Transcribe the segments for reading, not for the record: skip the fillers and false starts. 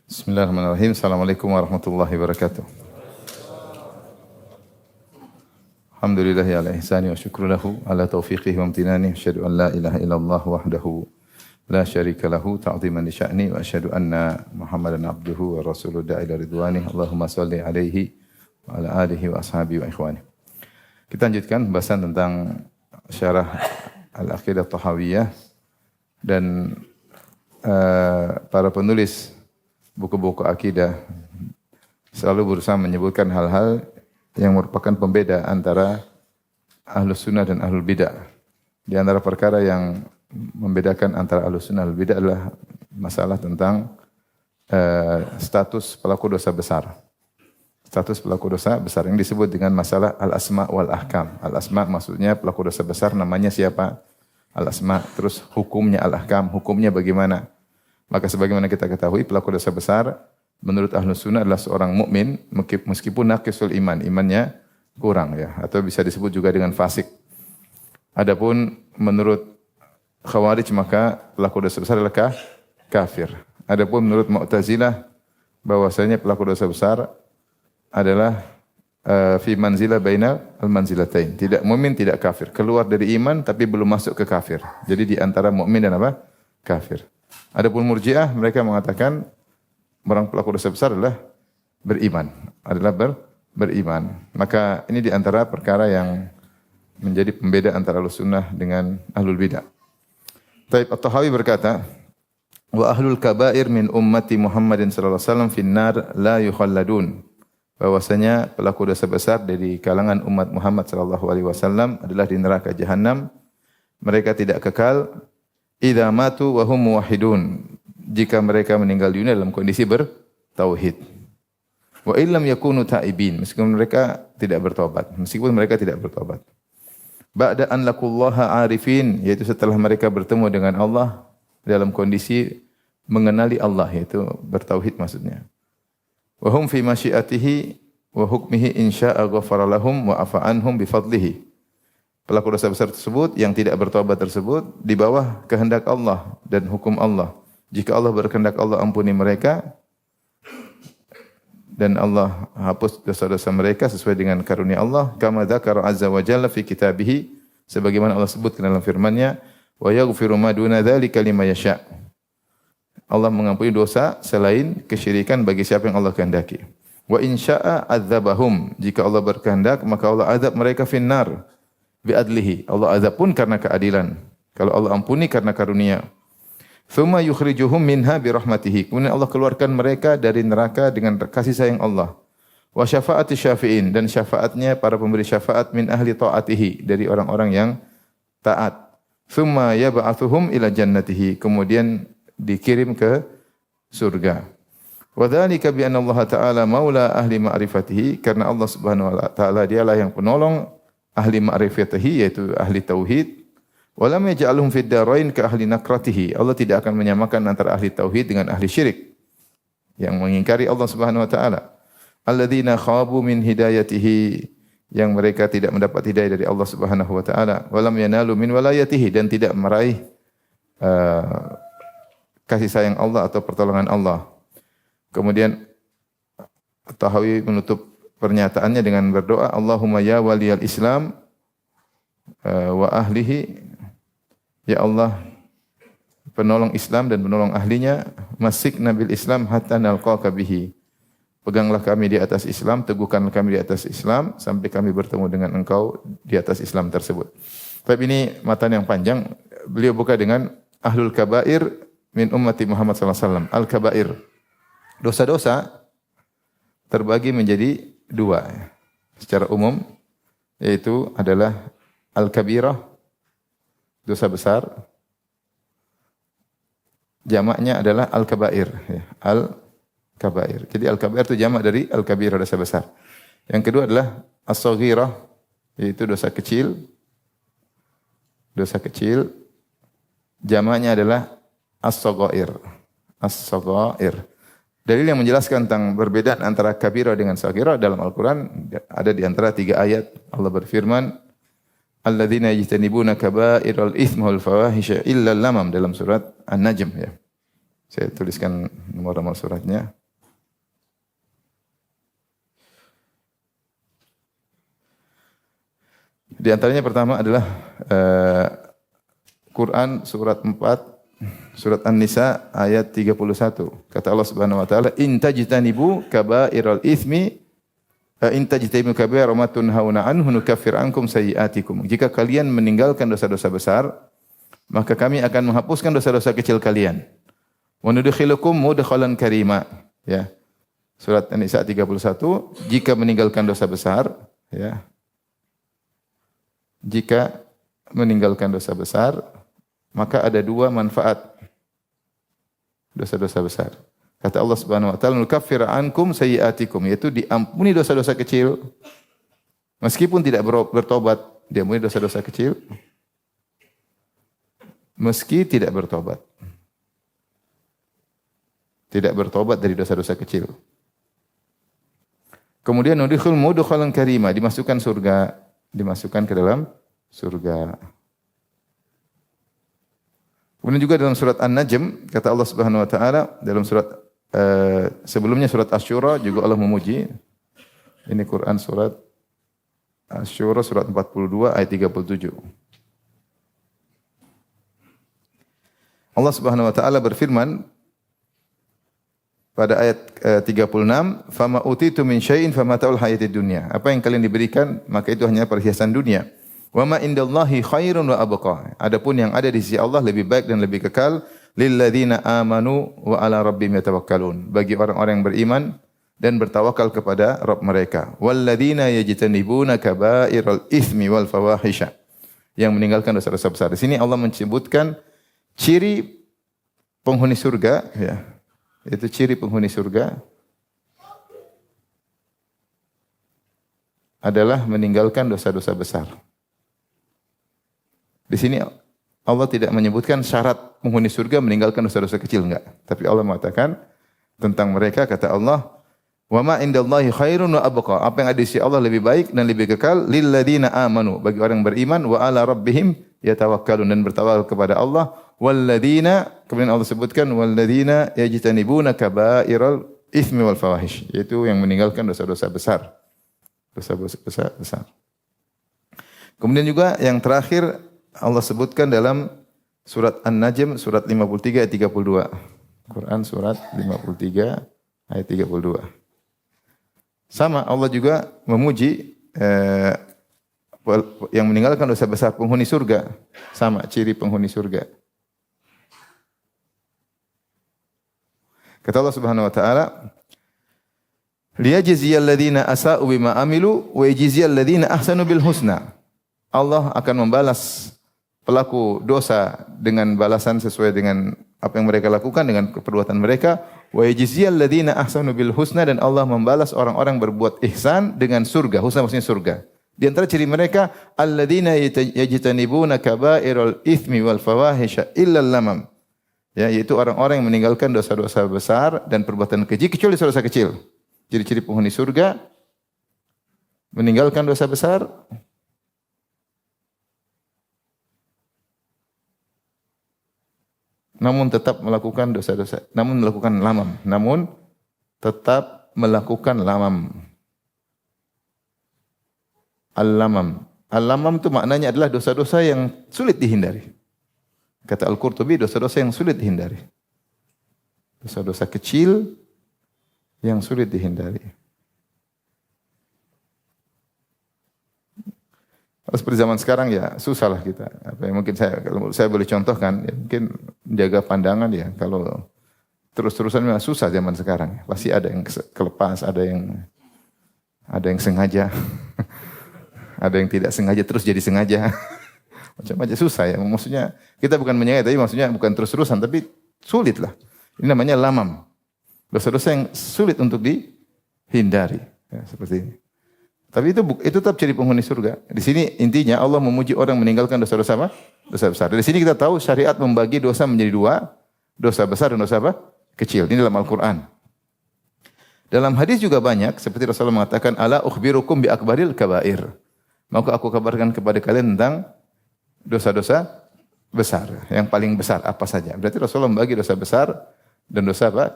Bismillahirrahmanirrahim. Assalamualaikum warahmatullahi wabarakatuh. Alhamdulillahi ala ihsani wa syukru lahu ala taufiqihi wa amtinani. Asyhadu an la ilaha illallah wahdahu la syarika lahu ta'ziman li sya'ni wa asyhadu anna Muhammadan abduhu wa rasuluhu da'ila ridwani. Allahumma shalli alaihi wa ala alihi wa ashabihi wa ikhwani. Kita lanjutkan pembahasan tentang syarah Al-Aqidah Tahawiyah dan para penulis buku-buku akidah selalu berusaha menyebutkan hal-hal yang merupakan pembeda antara Ahlus Sunnah dan Ahlul Bidah. Di antara perkara yang membedakan antara Ahlus Sunnah dan Ahlul Bidah adalah masalah tentang status pelaku dosa besar. Status pelaku dosa besar yang disebut dengan masalah al-asma wal ahkam. Al-asma maksudnya pelaku dosa besar, namanya siapa? Al-asma. Terus hukumnya al-ahkam, hukumnya bagaimana? Maka sebagaimana kita ketahui pelaku dosa besar menurut Ahlus Sunnah adalah seorang mukmin meskipun naqisul iman, imannya kurang ya, atau bisa disebut juga dengan fasik. Adapun menurut Khawarij maka pelaku dosa besar adalah kafir. Adapun menurut Mu'tazilah bahwasanya pelaku dosa besar adalah fi manzilah bainal al-manzilatain. Tidak mukmin, tidak kafir. Keluar dari iman tapi belum masuk ke kafir. Jadi di antara mukmin dan apa? Kafir. Adapun Murji'ah mereka mengatakan orang pelaku dosa besar adalah beriman, beriman. Maka ini di antara perkara yang menjadi pembeda antara Ahlus Sunnah dengan Ahlul Bidah. Taib At-Tahawi berkata, wa ahlul kabair min ummati Muhammadin sallallahu alaihi wasallam finnar la yukhalladun. Bahwasanya pelaku dosa besar dari kalangan umat Muhammad sallallahu alaihi wasallam adalah di neraka jahanam. Mereka tidak kekal idza matu wa hum muwahhidun, jika mereka meninggal dunia dalam kondisi bertauhid. Wa illam yakunu taibin, meskipun mereka tidak bertobat. Ba'da an laqullaha arifin, yaitu setelah mereka bertemu dengan Allah dalam kondisi mengenali Allah, yaitu bertauhid maksudnya. Wa hum fi masyiatihi wa hukmihi insya'a ghafara lahum wa afa anhum bi fadlihi. Pelaku dosa besar tersebut yang tidak bertobat tersebut di bawah kehendak Allah dan hukum Allah. Jika Allah berkehendak, Allah ampuni mereka dan Allah hapus dosa-dosa mereka sesuai dengan karunia Allah. Kama dzakara azza wa jalla fi kitabih, sebagaimana Allah sebutkan dalam firman-Nya, wa yaghfiru ma duna dzalika liman yasha. Allah mengampuni dosa selain kesyirikan bagi siapa yang Allah kehendaki. Wa in syaa'a adzabahum, jika Allah berkehendak maka Allah azab mereka finnar bi'adlihi. Allah azab pun karena keadilan. Kalau Allah ampuni karena karunia. Tsumma yukhrijuhum minha birahmatihi. Kemudian Allah keluarkan mereka dari neraka dengan kasih sayang Allah. Wa syafaati syafi'in, dan syafaatnya para pemberi syafaat min ahli ta'atihi, dari orang-orang yang taat. Tsumma yab'atsuhum ila jannatihi. Kemudian dikirim ke surga. Wa dzalika bi anna Allah Ta'ala maula ahli ma'rifatihi, karena Allah Subhanahu wa taala dialah yang penolong ahli ma'rifatihi, yaitu ahli tauhid. Walam yaj'alhum fid darain ka ahli nakratihi. Allah tidak akan menyamakan antara ahli tauhid dengan ahli syirik yang mengingkari Allah Subhanahu wa taala. Alladzina khabu min hidayatihi, yang mereka tidak mendapat hidayah dari Allah Subhanahu wa taala. Walam yanalu min walayatihi, dan tidak meraih kasih sayang Allah atau pertolongan Allah. Kemudian Tahawi menutup pernyataannya dengan berdoa, Allahumma ya waliyal Islam wa ahlihi, ya Allah penolong Islam dan penolong ahlinya, masik nabil Islam hatta nalqaka bihi. Peganglah kami di atas Islam, teguhkanlah kami di atas Islam sampai kami bertemu dengan engkau di atas Islam tersebut. Tapi ini matan yang panjang. Beliau buka dengan ahlul kabair min ummati Muhammad sallallahu alaihi wasallam. Al-kabair, dosa-dosa terbagi menjadi dua secara umum, yaitu adalah al-kabirah, dosa besar. Jamaknya adalah al-kabair, ya, al-kabair. Jadi al-kabair itu jamak dari al-kabirah, dosa besar. Yang kedua adalah as-saghirah, yaitu dosa kecil. Dosa kecil jamaknya adalah as-saghair. As-saghair. Dalil yang menjelaskan tentang perbedaan antara kabirah dengan saghirah dalam Al-Quran ada di antara 3 ayat. Allah berfirman, alladzina yajtanibuna kaba'iral itsmi wal fawahisha illa lamam, dalam surat An-Najm ya. Saya tuliskan nomor-nomor suratnya. Di antaranya pertama adalah Quran surat 4, surat An-Nisa ayat 31. Kata Allah Subhanahu wa taala, "In tajtanibu kaba'iral itsmi in tajtanibu kaba'ira ma tunhauna anhu nukaffir ankum sayyi'atikum." Jika kalian meninggalkan dosa-dosa besar, maka kami akan menghapuskan dosa-dosa kecil kalian. Wa nudkhilukum mudkhalan karima. Ya. Surat An-Nisa 31, jika meninggalkan dosa besar, ya. Jika meninggalkan dosa besar, maka ada dua manfaat dosa-dosa besar. Kata Allah Subhanahu wa taala, "Nukaffir ankum sayyi'atikum," yaitu diampuni dosa-dosa kecil. Meskipun tidak bertobat, diampuni dosa-dosa kecil. Meski tidak bertobat. Tidak bertobat dari dosa-dosa kecil. Kemudian nudkhul mudkhalan karima, dimasukkan surga, dimasukkan ke dalam surga. Kemudian juga dalam surat An-Najm kata Allah Subhanahu wa taala, dalam surat sebelumnya surat Asy-Syura juga Allah memuji. Ini Quran surat Asy-Syura surat 42 ayat 37. Allah Subhanahu wa taala berfirman pada ayat 36, "Fama utitu min syai'in famata'ul hayatid dunya." Apa yang kalian diberikan, maka itu hanya perhiasan dunia. Wa ma indallahi khairun wa abqa. Adapun yang ada di sisi Allah lebih baik dan lebih kekal, lil ladzina amanu wa ala rabbihim yatawakkalun. Bagi orang-orang yang beriman dan bertawakal kepada Rabb mereka. Wal ladzina yajtanibuna kaba'iral itsmi wal fawahisha. Yang meninggalkan dosa-dosa besar. Di sini Allah menyebutkan ciri penghuni surga, ya. Itu ciri penghuni surga adalah meninggalkan dosa-dosa besar. Di sini Allah tidak menyebutkan syarat penghuni surga meninggalkan dosa-dosa kecil, enggak. Tapi Allah mengatakan tentang mereka, kata Allah, "Wa ma indallahi khairun wa abqa." Apa yang ada di sisi Allah lebih baik dan lebih kekal, lil ladzina amanu, bagi orang yang beriman, wa ala rabbihim yatawakkalun, dan bertawakal kepada Allah. Walladzina, kemudian Allah sebutkan walladzina yajtanibuna kaba'iral itsmi wal fawahish, yaitu yang meninggalkan dosa-dosa besar. Dosa-dosa besar. Kemudian juga yang terakhir Allah sebutkan dalam surat An-Najm surat 53 ayat 32. Quran surat 53 ayat 32. Sama Allah juga memuji yang meninggalkan dosa besar penghuni surga. Sama ciri penghuni surga. Kata Allah Subhanahu wa taala, "Liyajziyal ladzina asa'u bima amilu wa yajziyal ladzina ahsanu bil husna." Allah akan membalas pelaku dosa dengan balasan sesuai dengan apa yang mereka lakukan, dengan perbuatan mereka. Wa yajziyal ladzina ahsanu bil husna, dan Allah membalas orang-orang berbuat ihsan dengan surga. Husna maksudnya surga. Di antara ciri mereka, alladzina yajtanibuna kaba'iral itsmi wal fawahisha illa lamam. Ya, yaitu orang-orang yang meninggalkan dosa-dosa besar dan perbuatan keji kecuali dosa-dosa kecil. Ciri-ciri penghuni surga meninggalkan dosa besar, namun tetap melakukan dosa-dosa, namun melakukan lamam, namun tetap melakukan lamam. Al-lamam. Al-lamam itu maknanya adalah dosa-dosa yang sulit dihindari. Kata Al-Qurtubi, dosa-dosa yang sulit dihindari. Dosa-dosa kecil yang sulit dihindari. Kalau seperti zaman sekarang ya susah lah kita. Apa yang mungkin kalau saya boleh contohkan, ya mungkin menjaga pandangan ya. Kalau terus-terusan memang susah zaman sekarang. Pasti ada yang kelepas, ada yang sengaja, ada yang tidak sengaja terus jadi sengaja. Macam-macam susah ya. Maksudnya kita bukan menyayat, tapi maksudnya bukan terus-terusan, tapi sulit lah. Ini namanya lamam. Dosa-dosa yang sulit untuk dihindari. Ya, seperti ini. Tapi itu tetap ciri penghuni surga. Di sini intinya Allah memuji orang meninggalkan dosa-dosa apa? Dosa besar. Dari sini kita tahu syariat membagi dosa menjadi dua. Dosa besar dan dosa apa? Kecil. Ini dalam Al-Quran. Dalam hadis juga banyak. Seperti Rasulullah mengatakan, "Ala ukhbirukum bi akbaril kabair." Maka aku kabarkan kepada kalian tentang dosa-dosa besar. Yang paling besar apa saja. Berarti Rasulullah membagi dosa besar dan dosa apa?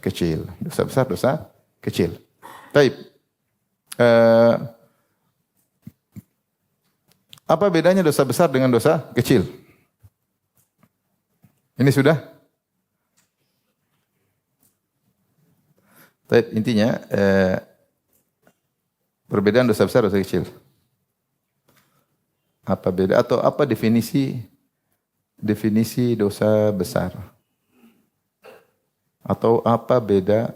Kecil. Dosa besar, dosa kecil. Baik. Apa bedanya dosa besar dengan dosa kecil? Ini sudah? Baik, intinya perbedaan dosa besar dosa kecil. Apa beda atau apa definisi dosa besar? Atau apa beda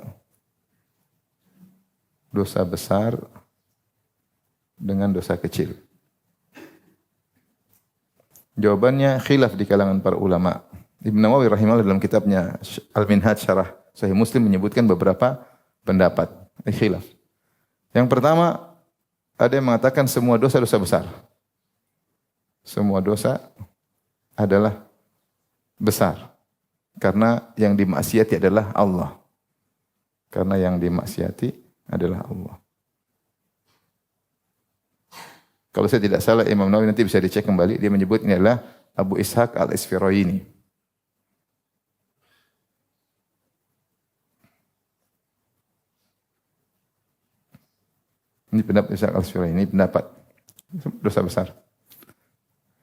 dosa besar dengan dosa kecil? Jawabannya khilaf di kalangan para ulama. Ibnu Nawawi rahimahullah dalam kitabnya Al-Minhaj Syarah Sahih Muslim menyebutkan beberapa pendapat. Khilaf. Yang pertama, ada yang mengatakan semua dosa besar. Semua dosa adalah besar. Karena yang dimaksiati adalah Allah. Karena yang dimaksiati adalah Allah. Kalau saya tidak salah, Imam Nawawi nanti bisa dicek kembali. Dia menyebut ini adalah Abu Ishaq al-Isfirayini. Ini pendapat Ishaq al-Isfirayini. Ini pendapat dosa besar.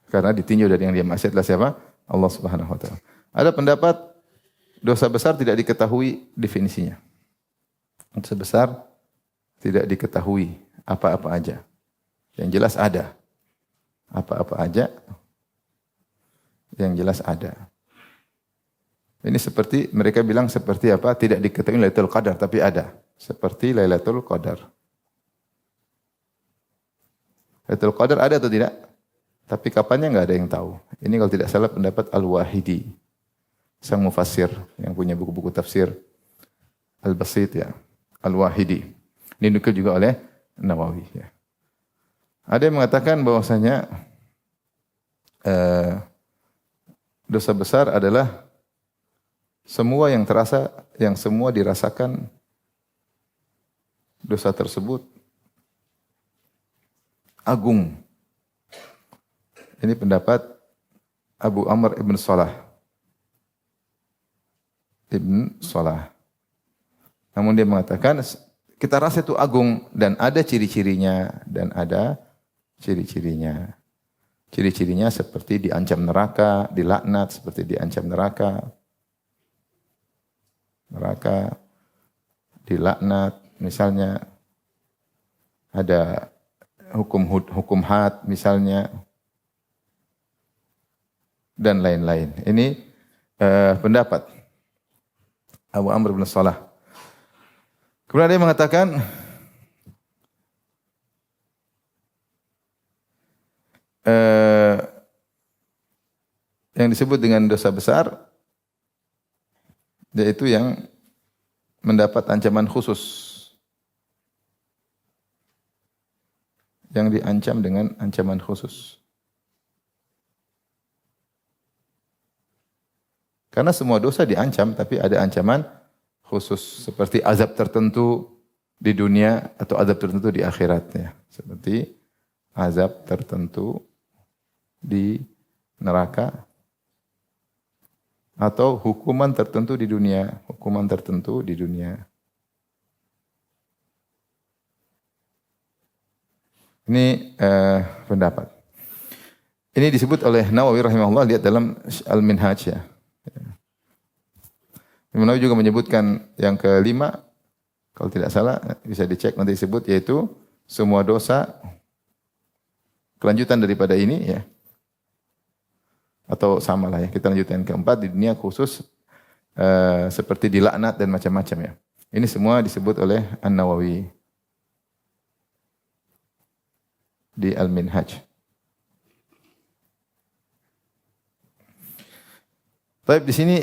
Karena ditinjau dari yang dia maksiat adalah siapa? Allah Subhanahu wa taala. Ada pendapat dosa besar tidak diketahui definisinya. Dosa besar tidak diketahui apa-apa aja. Yang jelas ada. Apa-apa aja. Yang jelas ada. Ini seperti, mereka bilang seperti apa? Tidak diketahui Lailatul Qadar, tapi ada. Seperti Lailatul Qadar. Lailatul Qadar ada atau tidak? Tapi kapannya enggak ada yang tahu. Ini kalau tidak salah pendapat Al-Wahidi. Sang mufassir yang punya buku-buku tafsir. Al-Basit ya. Al-Wahidi. Ini dinukil juga oleh Nawawi ya. Ada yang mengatakan bahwasanya dosa besar adalah semua yang terasa, yang semua dirasakan dosa tersebut agung. Ini pendapat Abu Amr ibn Salah. Namun dia mengatakan kita rasa itu agung dan ada ciri-cirinya dan ada ciri-cirinya. Ciri-cirinya seperti diancam neraka, dilaknat seperti diancam neraka. Neraka, dilaknat, misalnya ada hukum had misalnya dan lain-lain. Ini pendapat Abu Amr bin Salah. Kemudian dia mengatakan yang disebut dengan dosa besar yaitu yang mendapat ancaman khusus. Yang diancam dengan ancaman khusus. Karena semua dosa diancam, tapi ada ancaman khusus. Seperti azab tertentu di dunia atau azab tertentu di akhirat. Ya. Seperti azab tertentu di neraka. Atau hukuman tertentu di dunia. Hukuman tertentu di dunia. Ini pendapat. Ini disebut oleh Nawawi rahimahullah, lihat dalam Al-Minhaj ya. Imam Nawawi juga menyebutkan yang kelima, kalau tidak salah bisa dicek nanti disebut, yaitu semua dosa kelanjutan daripada ini ya. Atau samalah ya, kita lanjutkan keempat di dunia khusus seperti dilaknat dan macam-macam ya. Ini semua disebut oleh An-Nawawi di Al-Minhaj. Baik, di sini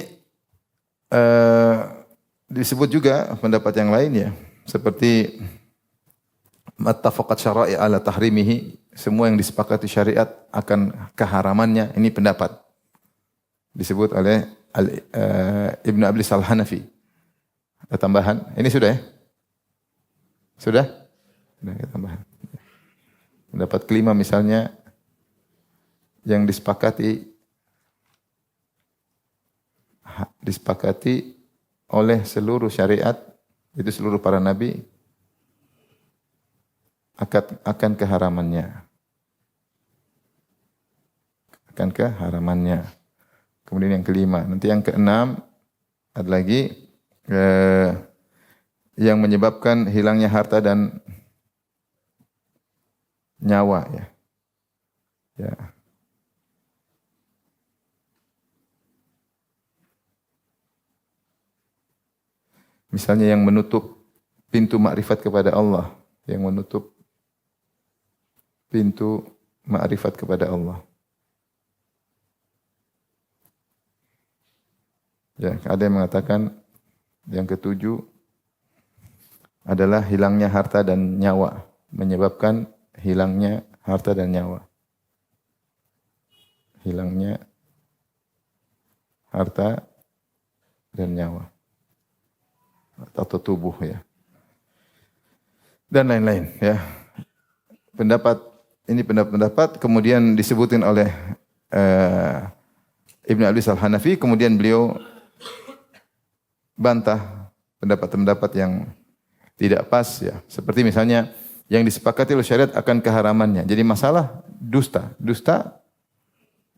disebut juga pendapat yang lain ya, seperti mattafaqat syara'i ala tahrimihi, semua yang disepakati syariat akan keharamannya, ini pendapat disebut oleh Ibnu Ablis Al-Hanafi. Ada tambahan? Ini sudah ya? Sudah? Sudah ada tambahan. Pendapat kelima misalnya yang disepakati oleh seluruh syariat, itu seluruh para nabi, akan keharamannya. Akan keharamannya. Kemudian yang kelima. Nanti yang keenam, ada lagi yang menyebabkan hilangnya harta dan nyawa. Ya. Misalnya yang menutup pintu makrifat kepada Allah, yang menutup pintu makrifat kepada Allah. Ya, ada yang mengatakan yang ketujuh adalah hilangnya harta dan nyawa, menyebabkan hilangnya harta dan nyawa. Hilangnya harta dan nyawa. Atau tubuh ya. Dan lain-lain ya. Ini pendapat kemudian disebutkan oleh Ibn Abi Al-Hanafi, kemudian beliau bantah pendapat-pendapat yang tidak pas ya. Seperti misalnya yang disepakati oleh syariat akan keharamannya. Jadi masalah dusta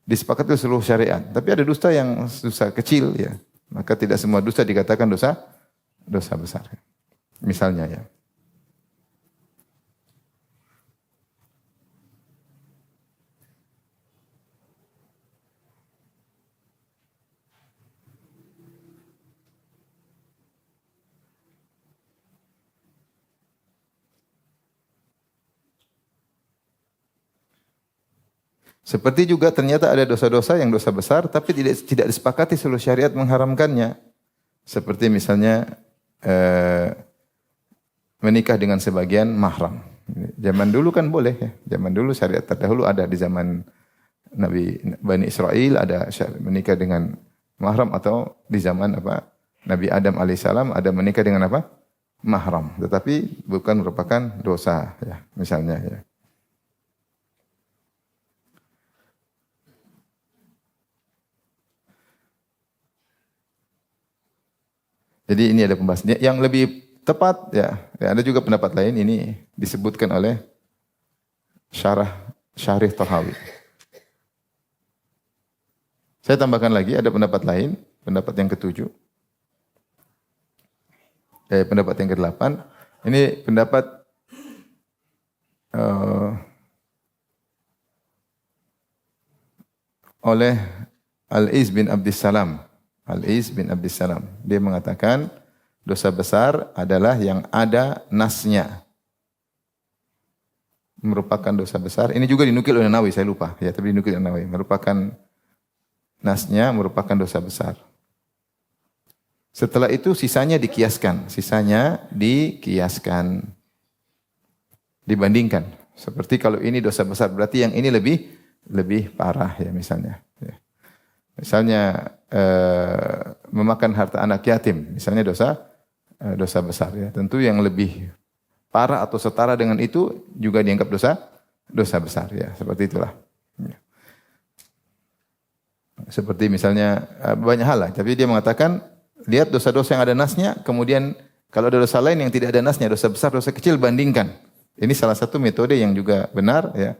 disepakati oleh seluruh syariat. Tapi ada dusta yang dosa kecil ya. Maka tidak semua dusta dikatakan dosa besar. Misalnya ya. Seperti juga ternyata ada dosa-dosa yang dosa besar tapi tidak disepakati seluruh syariat mengharamkannya. Seperti misalnya menikah dengan sebagian mahram. Zaman dulu kan boleh ya. Zaman dulu syariat terdahulu ada di zaman Nabi Bani Israel ada menikah dengan mahram, atau di zaman Nabi Adam alaihissalam ada menikah dengan mahram. Tetapi bukan merupakan dosa ya, misalnya ya. Jadi ini ada pembahasannya. Yang lebih tepat ya, ada juga pendapat lain, ini disebutkan oleh Syarih Tahawi. Saya tambahkan lagi, ada pendapat lain, pendapat yang ketujuh. Pendapat yang kedelapan. Ini pendapat oleh Al-Iz bin Abdissalam. Al-Iz bin Abdissalam. Dia mengatakan dosa besar adalah yang ada nasnya. Merupakan dosa besar. Ini juga dinukil oleh Nawawi, saya lupa. Ya, tapi dinukil oleh Nawawi. Merupakan nasnya, merupakan dosa besar. Setelah itu sisanya dikiaskan. Dibandingkan. Seperti kalau ini dosa besar, berarti yang ini lebih parah ya misalnya. Ya. Misalnya memakan harta anak yatim, misalnya dosa besar ya. Tentu yang lebih parah atau setara dengan itu juga dianggap dosa besar ya. Seperti itulah. Ya. Seperti misalnya banyak hal lah, tapi dia mengatakan lihat dosa-dosa yang ada nasnya, kemudian kalau ada dosa lain yang tidak ada nasnya, dosa besar, dosa kecil, bandingkan. Ini salah satu metode yang juga benar ya.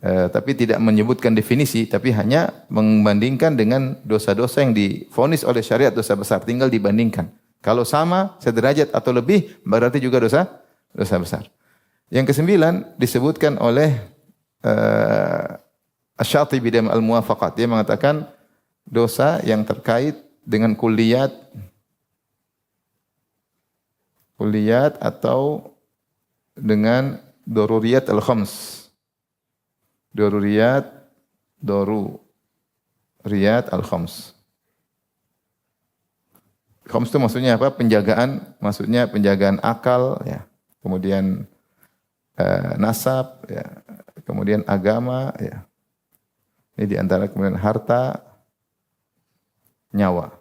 Tapi tidak menyebutkan definisi, tapi hanya membandingkan dengan dosa-dosa yang divonis oleh syariat dosa besar, tinggal dibandingkan. Kalau sama, sederajat atau lebih, berarti juga dosa besar. Yang kesembilan disebutkan oleh Asy-Syatibi dalam Al-Muwafaqat. Dia mengatakan dosa yang terkait dengan kulliyat atau dengan daruriyat al-khams. Daruriyat al-khams. Khams itu maksudnya apa? Penjagaan akal ya. Kemudian nasab ya. Kemudian agama ya. Ini di antara kemudian harta, nyawa.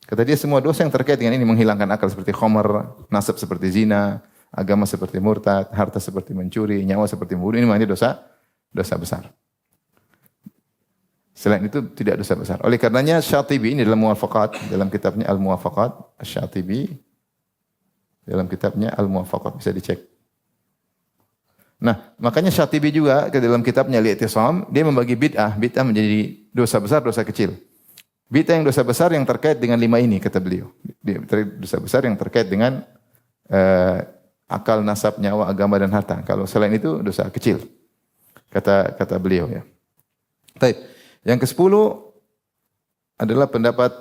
Kata dia semua dosa yang terkait dengan ini menghilangkan akal seperti khamar, nasab seperti zina, agama seperti murtad, harta seperti mencuri, nyawa seperti membunuh, ini maknanya dosa besar. Selain itu tidak dosa besar. Oleh karenanya Syatibi ini dalam Muwafaqat, dalam kitabnya Al-Muwafaqat, Syatibi dalam kitabnya Al-Muwafaqat bisa dicek. Nah, makanya Syatibi juga ke dalam kitabnya Al-I'tisam, dia membagi bid'ah menjadi dosa besar, dosa kecil. Bid'ah yang dosa besar yang terkait dengan 5 ini kata beliau. Dosa besar yang terkait dengan akal, nasab, nyawa, agama dan harta. Kalau selain itu dosa kecil. Kata beliau ya. Baik. Yang ke-10 adalah pendapat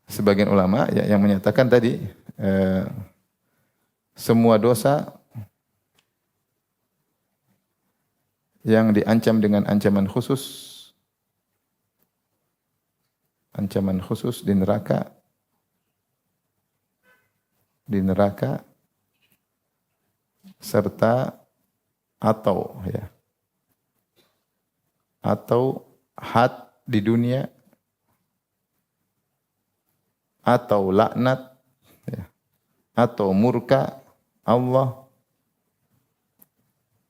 sebagian ulama ya, yang menyatakan tadi semua dosa yang diancam dengan ancaman khusus di neraka serta atau had di dunia atau laknat ya, atau murka Allah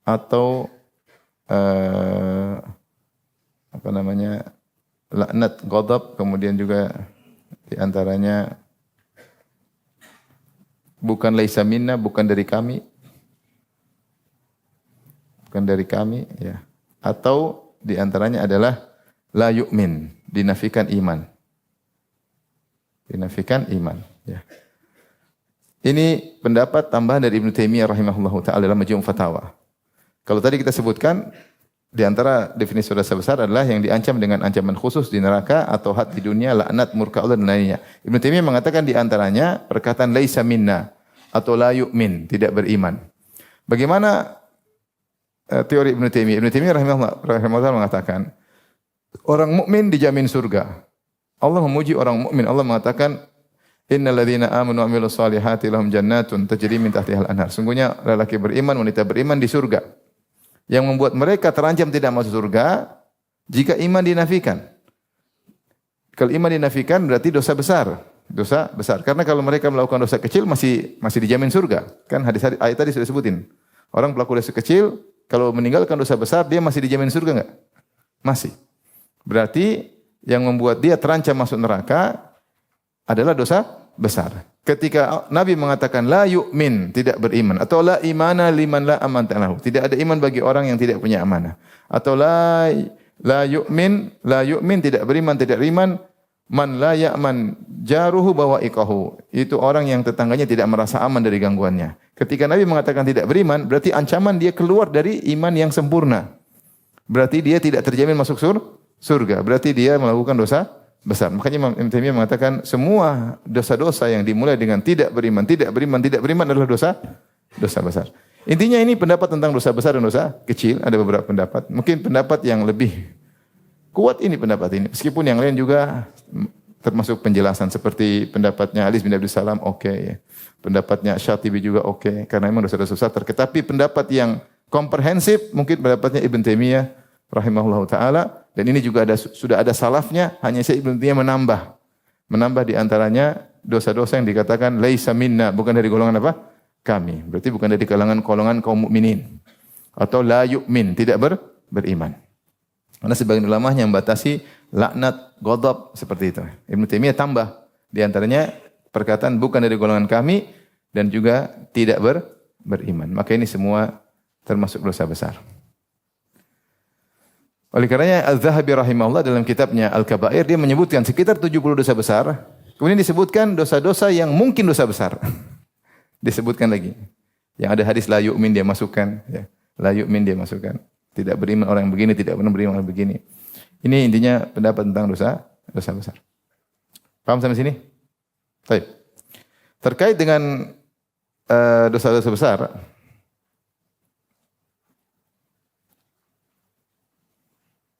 atau laknat ghadab, kemudian juga di antaranya bukan laisa minna, bukan dari kami ya, atau di antaranya adalah la yu'min, dinafikan iman ya. Ini pendapat tambahan dari Ibnu Taimiyah rahimahullahu taala dalam Majmu' Fatawa. Kalau tadi kita sebutkan di antara definisi dosa besar adalah yang diancam dengan ancaman khusus di neraka atau had di dunia, laknat, murka Allah dan lainnya. Ibnu Taimiyah mengatakan di antaranya perkataan laisa minna atau la yu'min, tidak beriman. Bagaimana teori Ibnu Taimiyah? Ibnu Taimiyah rahimahullah mengatakan orang mukmin dijamin surga. Allah memuji orang mukmin. Allah mengatakan innal ladzina amanu wa amilus solihati lahum jannatun tajri min tahtihal anhar. Sungguhnya lelaki beriman, wanita beriman di surga. Yang membuat mereka terancam tidak masuk surga jika iman dinafikan. Kalau iman dinafikan berarti dosa besar. Dosa besar. Karena kalau mereka melakukan dosa kecil masih dijamin surga. Kan hadis ayat tadi sudah sebutin. Orang pelaku dosa kecil kalau meninggalkan dosa besar dia masih dijamin surga enggak? Masih. Berarti yang membuat dia terancam masuk neraka adalah dosa besar. Ketika Nabi mengatakan la yu'min, tidak beriman, atau la imana liman la amanata lahu, tidak ada iman bagi orang yang tidak punya amanah, atau la yu'min tidak beriman man la ya'man jaruhu bawa'iqahu, itu orang yang tetangganya tidak merasa aman dari gangguannya. Ketika Nabi mengatakan tidak beriman, berarti ancaman dia keluar dari iman yang sempurna. Berarti dia tidak terjamin masuk surga, berarti dia melakukan dosa besar. Makanya Ibnu Taimiyah mengatakan semua dosa-dosa yang dimulai dengan tidak beriman adalah dosa besar. Intinya ini pendapat tentang dosa besar dan dosa kecil. Ada beberapa pendapat. Mungkin pendapat yang lebih kuat ini pendapat ini. Meskipun yang lain juga termasuk penjelasan seperti pendapatnya Ali bin Abi Salam ya. Pendapatnya Syatibi juga karena memang dosa-dosa besar. Tapi pendapat yang komprehensif mungkin pendapatnya Ibnu Taimiyah rahimahullahu taala. Dan ini juga sudah ada salafnya, hanya saya Ibnu Taimiyah menambah di antaranya dosa-dosa yang dikatakan laisa minna, bukan dari golongan apa? Kami. Berarti bukan dari golongan kaum mukminin. Atau la yu'min, tidak beriman. Karena sebagian ulama yang membatasi laknat, ghadab seperti itu. Ibnu Taimiyah tambah di antaranya perkataan bukan dari golongan kami dan juga tidak beriman. Maka ini semua termasuk dosa besar. Oleh karenanya Al-Zahabi rahimahullah dalam kitabnya Al-Kabair dia menyebutkan sekitar 70 dosa besar. Kemudian disebutkan dosa-dosa yang mungkin dosa besar. Disebutkan lagi. Yang ada hadis la yu'min dia masukkan, ya. La yu'min dia masukkan. Tidak beriman orang yang begini, tidak benar beriman orang begini. Ini intinya pendapat tentang dosa besar. Paham sampai sini? Baik. Terkait dengan dosa-dosa besar,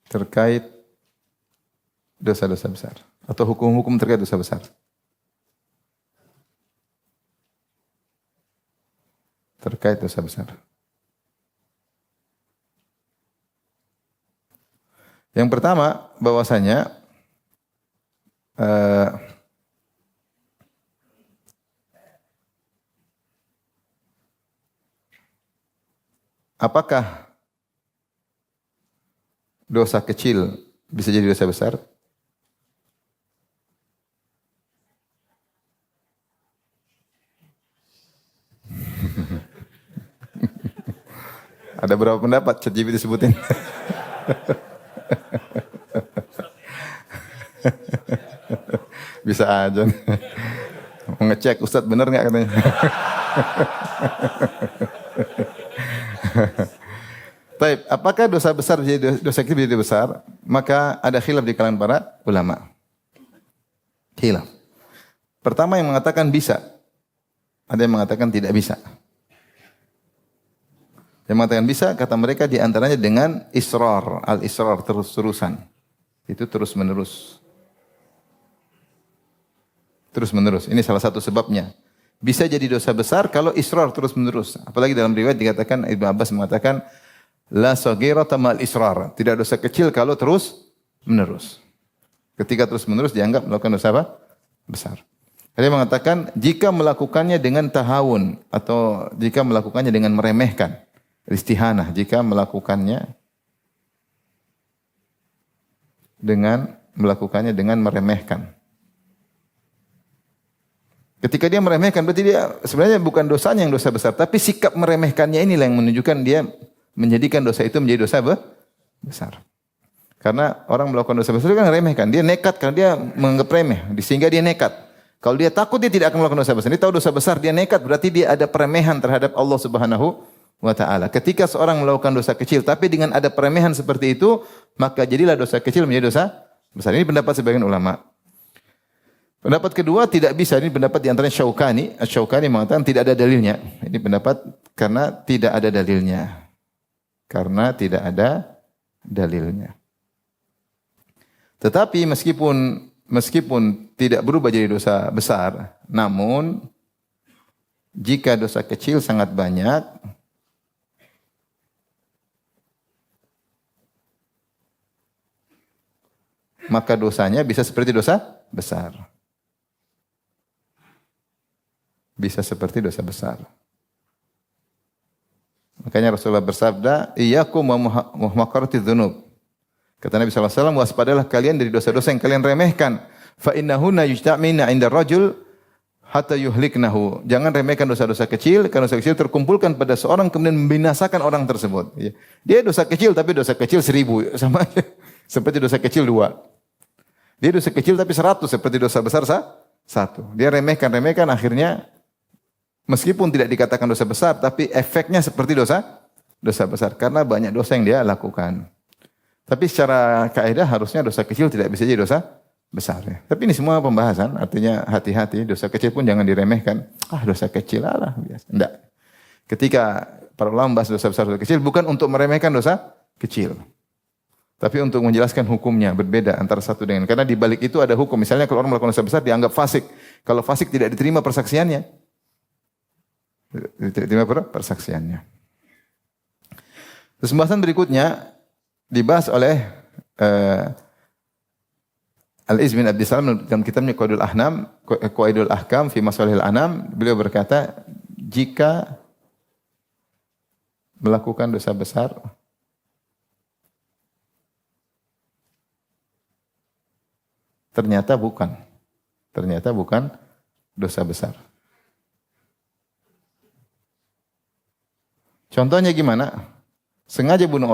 terkait dosa-dosa besar atau hukum-hukum terkait dosa besar. Terkait dosa besar. Yang pertama bahwasanya apakah dosa kecil bisa jadi dosa besar? Ada berapa pendapat ChatGPT sebutin? Bisa aja. Mau ngecek Ustadz bener nggak katanya? Baik, apakah dosa besar jadi dosa kecil jadi besar? Maka ada khilaf di kalangan para ulama. Khilaf. Pertama yang mengatakan bisa, ada yang mengatakan tidak bisa. Yang mengatakan bisa, kata mereka di antaranya dengan israr, al-israr terus-terusan. Itu terus-menerus. Terus-menerus. Ini salah satu sebabnya. Bisa jadi dosa besar kalau israr terus-menerus. Apalagi dalam riwayat dikatakan Ibnu Abbas mengatakan la saghirata mal israr. Tidak dosa kecil kalau terus-menerus. Ketika terus-menerus dianggap melakukan dosa apa? Besar. Dia mengatakan jika melakukannya dengan tahawun atau jika melakukannya dengan meremehkan, istihanah, jika melakukannya dengan meremehkan. Ketika dia meremehkan berarti dia sebenarnya bukan dosanya yang dosa besar, tapi sikap meremehkannya inilah yang menunjukkan dia menjadikan dosa itu menjadi dosa besar. Karena orang melakukan dosa besar itu kan meremehkan, dia nekat karena dia menganggap remeh, sehingga dia nekat. Kalau dia takut dia tidak akan melakukan dosa besar. Dia tahu dosa besar, dia nekat, berarti dia ada peremehan terhadap Allah Subhanahu wa ta'ala. Ketika seorang melakukan dosa kecil, tapi dengan ada peremehan seperti itu, maka jadilah dosa kecil menjadi dosa besar. Ini pendapat sebagian ulama. Pendapat kedua tidak bisa, ini pendapat di antaranya Syaukani. Syaukani mengatakan tidak ada dalilnya. Ini pendapat karena tidak ada dalilnya. Karena tidak ada dalilnya. Tetapi meskipun tidak berubah jadi dosa besar, namun jika dosa kecil sangat banyak, maka dosanya bisa seperti dosa besar. Bisa seperti dosa besar. Makanya Rasulullah bersabda, "Iyyakum wa muhaqaratiz dzunub." Kata Nabi SAW, waspadalah kalian dari dosa-dosa yang kalian remehkan. Fa innahunna yujtamina 'inda rajul hatta yuhliknahu. Jangan remehkan dosa-dosa kecil, karena dosa kecil terkumpulkan pada seorang kemudian membinasakan orang tersebut. Dia dosa kecil tapi dosa kecil 1000 sama aja. Seperti dosa kecil 2. Dia dosa kecil tapi 100 seperti dosa besar 1. Dia remehkan akhirnya meskipun tidak dikatakan dosa besar tapi efeknya seperti dosa besar karena banyak dosa yang dia lakukan. Tapi secara kaidah harusnya dosa kecil tidak bisa jadi dosa besar. Ya. Tapi ini semua pembahasan, artinya hati-hati, dosa kecil pun jangan diremehkan. Dosa kecil lah biasa. Enggak. Ketika para ulama membahas dosa besar, dosa kecil, bukan untuk meremehkan dosa kecil. Tapi untuk menjelaskan hukumnya, berbeda antara satu dengan. Karena di balik itu ada hukum. Misalnya kalau orang melakukan dosa besar, dianggap fasik. Kalau fasik tidak diterima persaksiannya. Diterima persaksiannya. Terus pembahasan berikutnya, dibahas oleh Al-Izz bin Abdissalam dalam kitabnya Qawaidul Ahkam fi Masalihil Anam. Beliau berkata, jika melakukan dosa besar ternyata bukan dosa besar. Contohnya gimana? Sengaja bunuh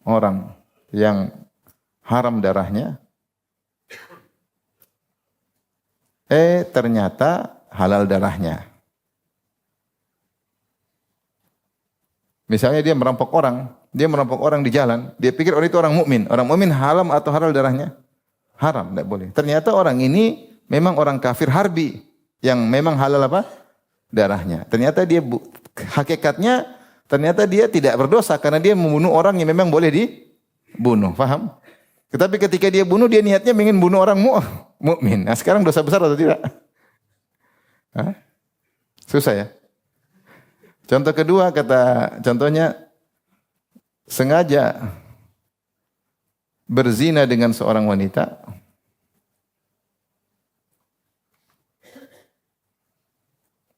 orang yang haram darahnya, ternyata halal darahnya. Misalnya dia merampok orang di jalan, dia pikir orang itu orang mukmin haram atau halal darahnya? Haram, tidak boleh. Ternyata orang ini memang orang kafir harbi, yang memang halal apa? Darahnya. Ternyata dia hakikatnya ternyata dia tidak berdosa karena dia membunuh orang yang memang boleh dibunuh, paham? Tetapi ketika dia bunuh, dia niatnya ingin bunuh orang mukmin. Nah, sekarang dosa besar atau tidak? Susah ya. Contoh kedua, contohnya sengaja berzina dengan seorang wanita.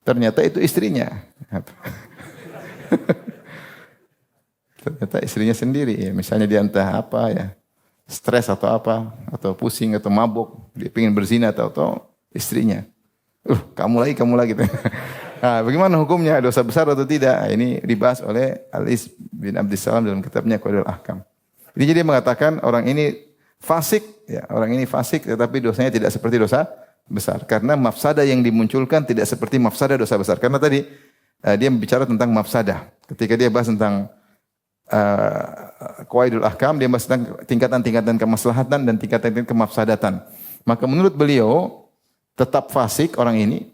Ternyata itu istrinya. Ternyata istrinya sendiri. Ya. Misalnya dia entah apa ya, stres atau apa, atau pusing atau mabuk, dia ingin berzina atau istrinya. Kamu lagi. Gitu. Nah, bagaimana hukumnya? Dosa besar atau tidak? Nah, ini dibahas oleh Al-Is bin Abdissalam dalam kitabnya Qawaidul Ahkam. Jadi dia mengatakan orang ini fasik, ya, orang ini fasik tetapi dosanya tidak seperti dosa besar. Karena mafsadah yang dimunculkan tidak seperti mafsadah dosa besar. Karena tadi dia bicara tentang mafsadah. Ketika dia bahas tentang Qawaidul Ahkam, dia bahas tentang tingkatan-tingkatan kemaslahatan dan tingkatan-tingkatan kemafsadatan. Maka menurut beliau tetap fasik orang ini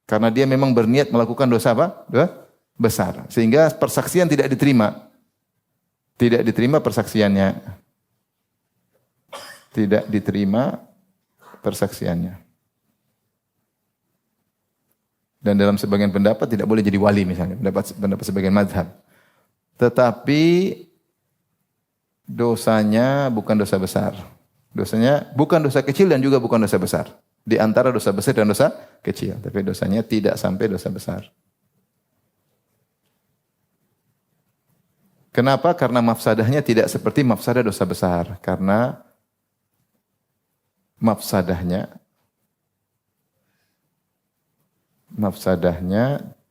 karena dia memang berniat melakukan dosa apa? Dosa besar. Sehingga persaksian tidak diterima. Tidak diterima persaksiannya. Tidak diterima persaksiannya. Dan dalam sebagian pendapat tidak boleh jadi wali misalnya. Pendapat sebagian mazhab. Tetapi dosanya bukan dosa besar. Dosanya bukan dosa kecil dan juga bukan dosa besar. Di antara dosa besar dan dosa kecil. Tapi dosanya tidak sampai dosa besar. Kenapa? Karena mafsadahnya tidak seperti mafsadah dosa besar. Karena mafsadahnya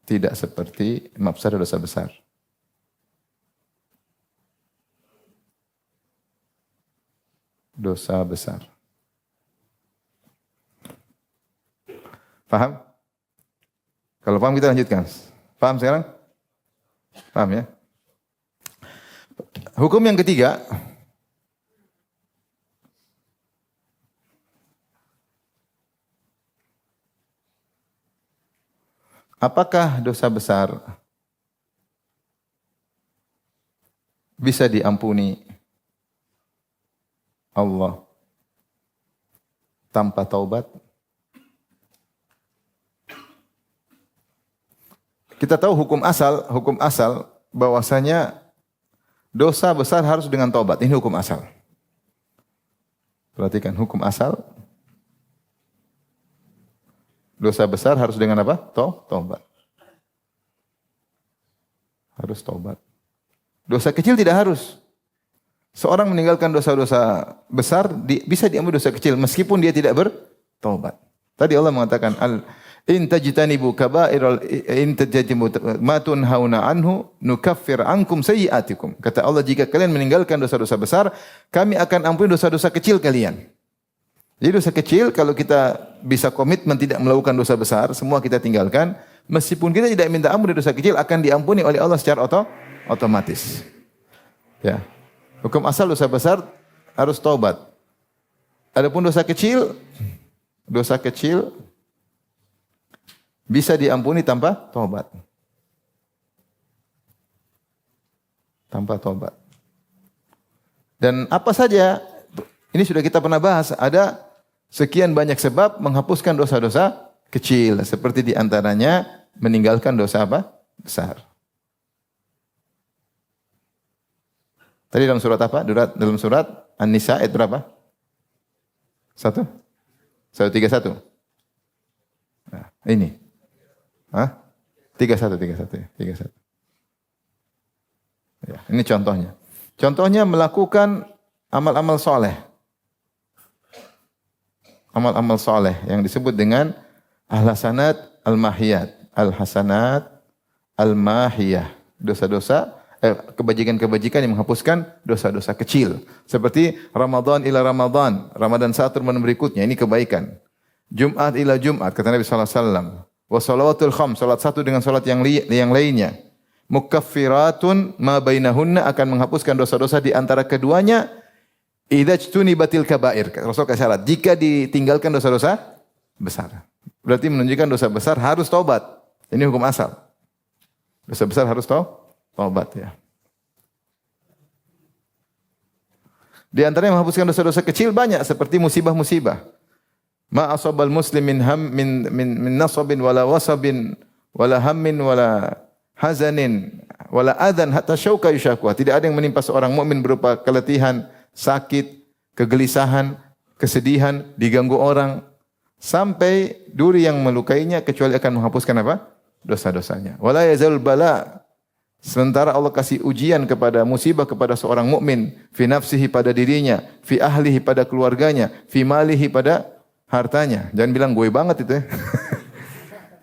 tidak seperti mafsadah dosa besar. Dosa besar. Paham? Kalau paham kita lanjutkan. Paham sekarang? Paham ya? Hukum yang ketiga. Apakah dosa besar bisa diampuni Allah tanpa taubat? Kita tahu hukum asal bahwasanya dosa besar harus dengan taubat. Ini hukum asal. Perhatikan hukum asal. Dosa besar harus dengan apa? Taubat. Harus taubat. Dosa kecil tidak harus. Seorang meninggalkan dosa-dosa besar bisa diambil dosa kecil meskipun dia tidak bertaubat. Tadi Allah mengatakan in tajtanibu kabairal in tajtanibu ma tunhauna anhu nukaffir ankum sayyi'atikum. Kata Allah, jika kalian meninggalkan dosa-dosa besar, kami akan ampuni dosa-dosa kecil kalian. Jadi dosa kecil kalau kita bisa komitmen tidak melakukan dosa besar, semua kita tinggalkan, meskipun kita tidak minta ampun dari dosa kecil akan diampuni oleh Allah secara otomatis. Ya. Hukum asal dosa besar harus taubat. Adapun dosa kecil bisa diampuni tanpa taubat. Tanpa taubat. Dan apa saja, ini sudah kita pernah bahas, ada sekian banyak sebab menghapuskan dosa-dosa kecil. Seperti diantaranya meninggalkan dosa apa? Besar. Tadi dalam surat apa? Dalam surat An-Nisa ayat berapa? 131. Nah, ini. 31. Ya, ini contohnya. Contohnya melakukan amal-amal soleh. Amal-amal soleh yang disebut dengan al-hasanat al-mahiyat. Al-hasanat al-mahiyah. Dosa-dosa, kebajikan-kebajikan yang menghapuskan dosa-dosa kecil. Seperti Ramadan ila Ramadan. Ramadan satu Ramadan berikutnya. Ini kebaikan. Jumat ila Jumat. Kata Nabi SAW. Wa salawatul kham. Salat satu dengan salat yang lainnya. Mukaffiratun ma bainahunna, akan menghapuskan dosa-dosa di antara keduanya. Idza jtunibatil kabair. Rasul kasih syarat, jika ditinggalkan dosa-dosa besar. Berarti menunjukkan dosa besar harus taubat. Ini hukum asal. Dosa besar harus taubat ya. Di antaranya menghapuskan dosa-dosa kecil banyak seperti musibah-musibah. Ma asabal muslimin min nasabin wala wasabin wala hammin wala hazanin wala adan hatta syauka yushakwa. Tidak ada yang menimpa seorang mukmin berupa keletihan, sakit, kegelisahan, kesedihan, diganggu orang sampai duri yang melukainya kecuali akan menghapuskan apa? Dosa-dosanya. Wala yazal bala Sementara Allah kasih ujian kepada musibah kepada seorang mukmin, fi nafsihi pada dirinya, fi ahlihi pada keluarganya, fi malihi pada hartanya. Jangan bilang gue banget itu ya.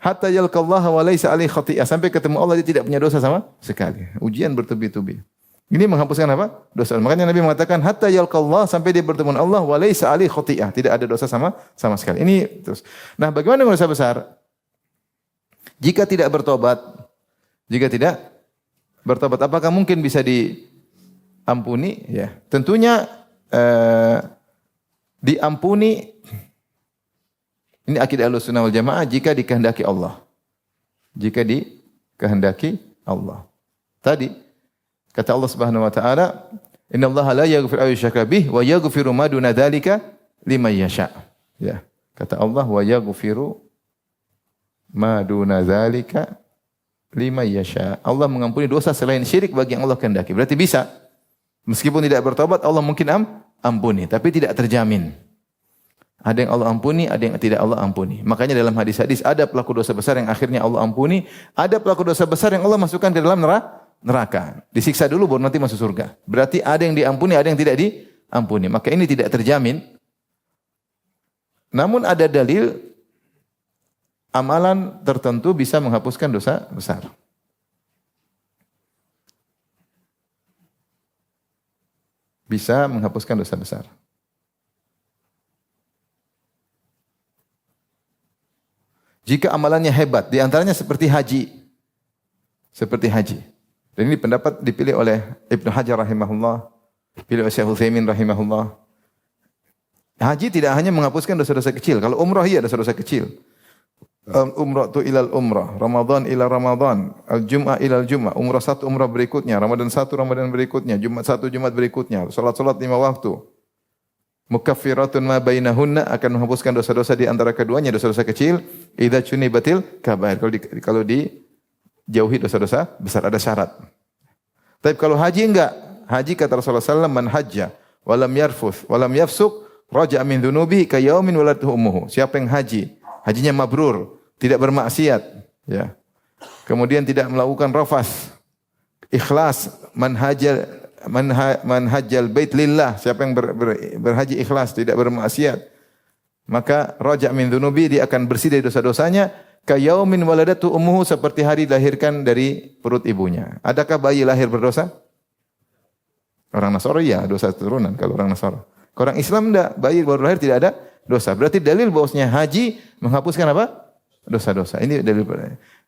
Hatta yalqallaha wa laisa alaihi khati'ah, sampai ketemu Allah dia tidak punya dosa sama sekali. Ujian bertubi-tubi. Ini menghapuskan apa? Dosa. Makanya Nabi mengatakan hatta yalqallah, sampai dia bertemu dengan Allah wa laisa alaihi khati'ah, tidak ada dosa sama sekali. Ini terus. Nah, bagaimana dengan dosa besar? Jika tidak bertobat, apakah mungkin bisa diampuni? Ya, tentunya diampuni. Ini akidah Ahlussunnah wal Jamaah jika dikehendaki Allah. Jika dikehendaki Allah. Tadi kata Allah Subhanahu wa taala, "Innallaha la yaghfiru an yushraka bihi wa yaghfiru ma duna dzalika liman yasha." Ya, kata Allah, "Wa yaghfiru ma duna dzalika liman yasha." Allah mengampuni dosa selain syirik bagi yang Allah kehendaki. Berarti bisa. Meskipun tidak bertobat, Allah mungkin ampuni, tapi tidak terjamin. Ada yang Allah ampuni, ada yang tidak Allah ampuni. Makanya dalam hadis-hadis ada pelaku dosa besar yang akhirnya Allah ampuni, ada pelaku dosa besar yang Allah masukkan ke dalam neraka. Disiksa dulu baru nanti masuk surga. Berarti ada yang diampuni, ada yang tidak diampuni. Maka ini tidak terjamin. Namun ada dalil amalan tertentu bisa menghapuskan dosa besar. Bisa menghapuskan dosa besar. Jika amalannya hebat, di antaranya seperti haji. Seperti haji. Dan ini pendapat dipilih oleh Ibnu Hajar rahimahullah, dipilih oleh Syekh Utsaimin rahimahullah. Haji tidak hanya menghapuskan dosa-dosa kecil. Kalau umrah iya dosa-dosa kecil. Umrah tu ilal umrah, Ramadan ila Ramadan, al-Jum'ah ilal Jum'ah, umrah satu umrah berikutnya, Ramadan satu Ramadan berikutnya, Jumat satu Jumat berikutnya, salat-salat 5 waktu. Mukaffiratun ma bainahunna, akan menghapuskan dosa-dosa di antara keduanya, dosa-dosa kecil. Idza cunibatil kabair, kalau dijauhi dosa-dosa besar, ada syarat. Tapi kalau haji enggak. Haji kata Rasulullah sallallahu alaihi wasallam, man hajja wa lam yarfuth wa lam yafsuq raja'a min dhunubihi ka yaumin waladatuhu ummuhu. Siapa yang haji, hajinya mabrur, tidak bermaksiat, ya. Kemudian tidak melakukan rafas, ikhlas, man hajjal bait lillah, siapa yang berhaji ikhlas, tidak bermaksiat, maka raja' min dzunubi, dia akan bersih dari dosa-dosanya, ka yaumin waladatu ummuhu, seperti hari dilahirkan dari perut ibunya. Adakah bayi lahir berdosa? Orang Nasara ya, dosa turunan kalau orang Nasara. Kalau orang Islam enggak, bayi baru lahir tidak ada dosa. Berarti dalil bahwasanya haji menghapuskan apa? Dosa-dosa. Ini dalil.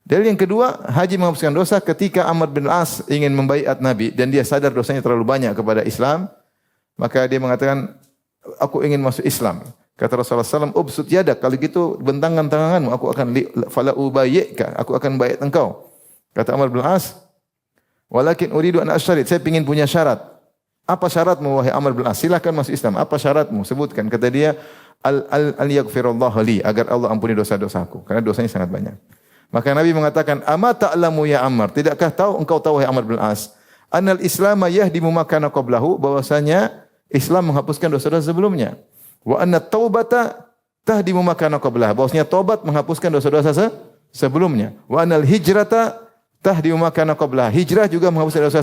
Dalil yang kedua, haji menghapuskan dosa ketika Amr bin As ingin membaiat Nabi dan dia sadar dosanya terlalu banyak kepada Islam, maka dia mengatakan, aku ingin masuk Islam. Kata Rasulullah SAW, ubsut yadak, kalau gitu bentangkan tanganmu, aku akan fala ubayyika, aku akan baiat engkau. Kata Amr bin As, walakin uridu an asyarid, saya ingin punya syarat. Apa syaratmu wahai Amr bin As? Silakan masuk Islam. Apa syaratmu? Sebutkan. Kata dia, al yaghfirullahu li, agar Allah ampuni dosa-dosaku, karena dosanya sangat banyak. Maka Nabi mengatakan, "Ama ta'lamu ya Ammar, tidakkah engkau tahu wahai Amr bin As, anal Islam yahdimu ma kana qablahu, bahwasanya Islam menghapuskan dosa-dosa sebelumnya. Wa anna taubata tahdimu ma kana qablah, bahwasanya taubat menghapuskan dosa-dosa sebelumnya. Wa anal hijrata tahdimu ma kana qablah, hijrah juga menghapuskan dosa